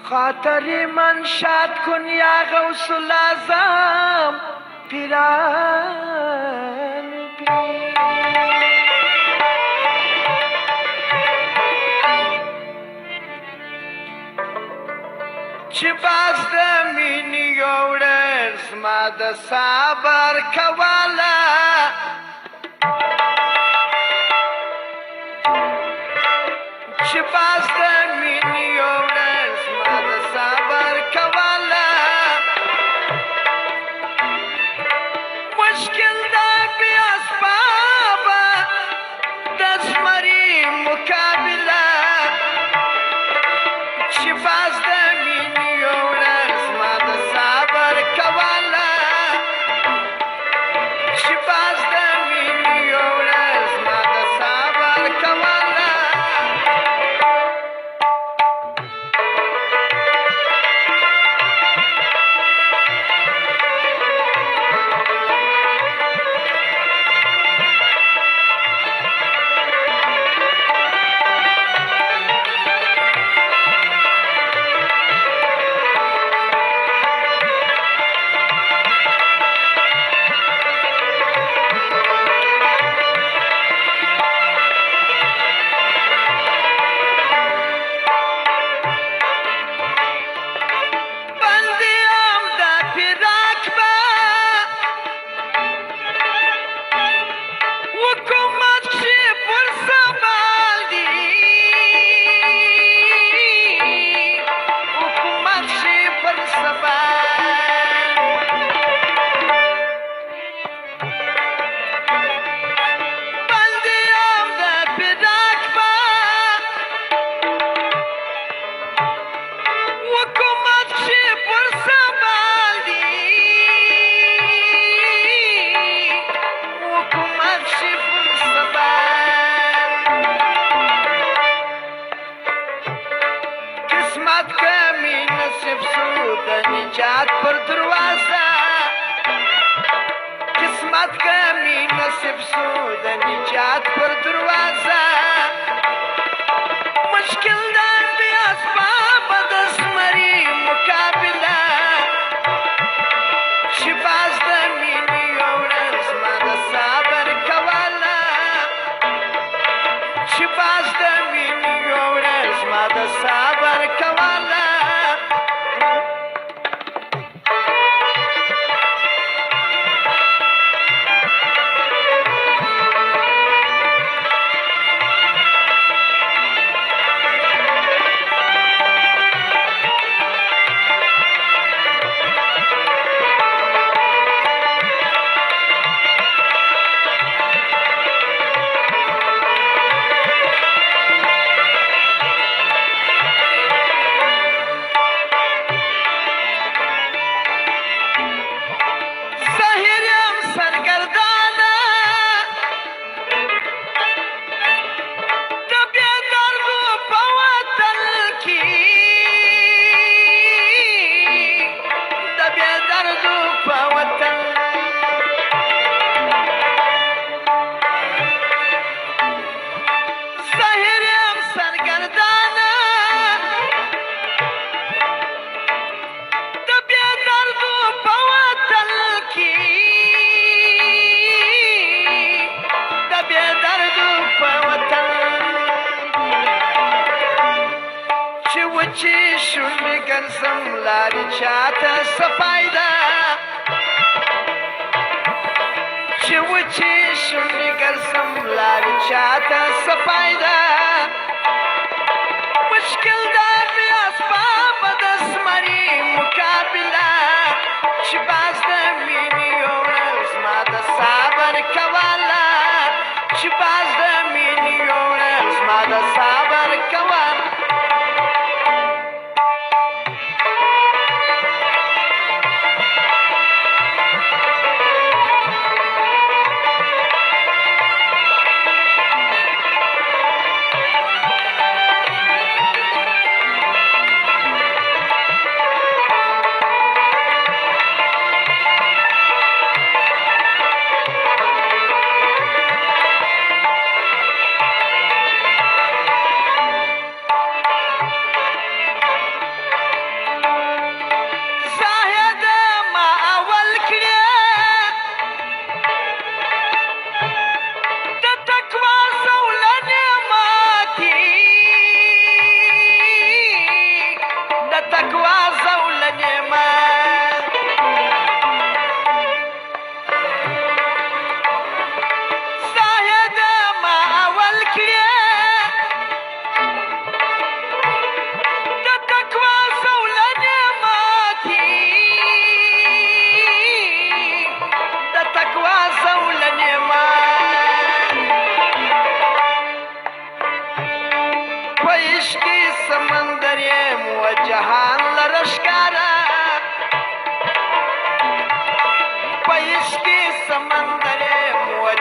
خاطر من شاد کن یا غوث العظم پیران پیر. چې باز د مینې یوړل زما د صبر کوله چې باز د مینې یوړل زما د صبر کوله مشکل دا بې اسبابه د زمري مقابله چې باز د مینې یوړل زما د صبر کوله چې باز د مینې یوړل زما د صبر کوله قسمت کمی نصیب سو د نجات پر دروازه قسمت کمی نصیب سو د نجات پر دروازه مشکل دا بې اسبابه د زمري مقابله چې باز د مینې یوړل زما د صبر کوله چې باز د مینې یوړل زما د صبر کوله چې شونډې ګرځم لارې چاته څه فایده چې وچې شونډې ګرځم لارې چاته څه فایده مشکل دا بې اسبابه د زمري مقابله چې باز د مینې یوړل زما د صبر کوله چې باز د مینې یوړل زما د صبر کوله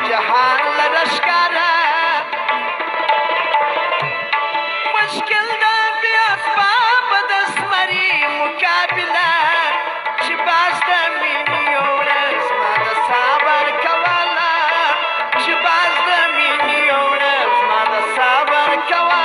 جهان لره ښکاره مشکل ده بې اسبابه د زمري مقابله چې باز د مینې یو ورځ ما د صبر کوله چې باز د مینې یو ورځ ما د صبر کوله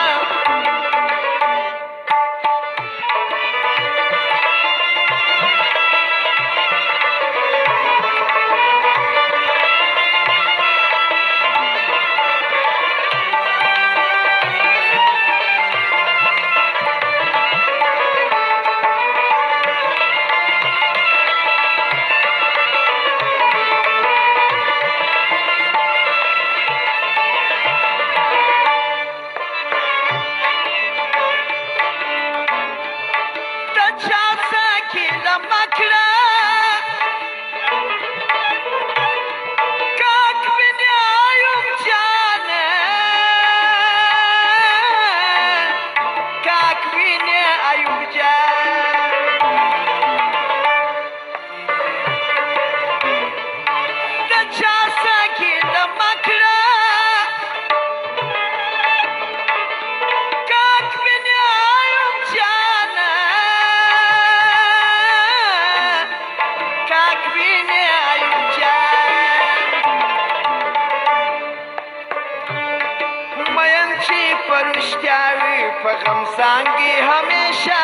پرشتیاوی په غمزانګي همیشه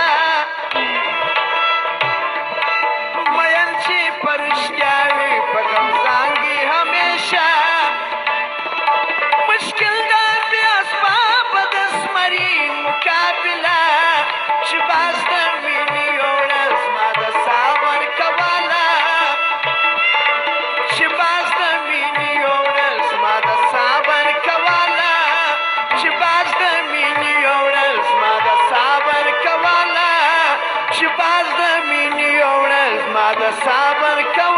مین چې پرشتیاوی په غمزانګي همیشه مشکل ده بې اسبابه د زمري مقابله چې باز د مینې یو ورځ ما د صبر کوله چې باز د مینې یو ورځ ما د صبر کوله چې باز د مینې یو ورځ ما د صبر کوله چې باز د مینې یو ورځ ما د صبر کوله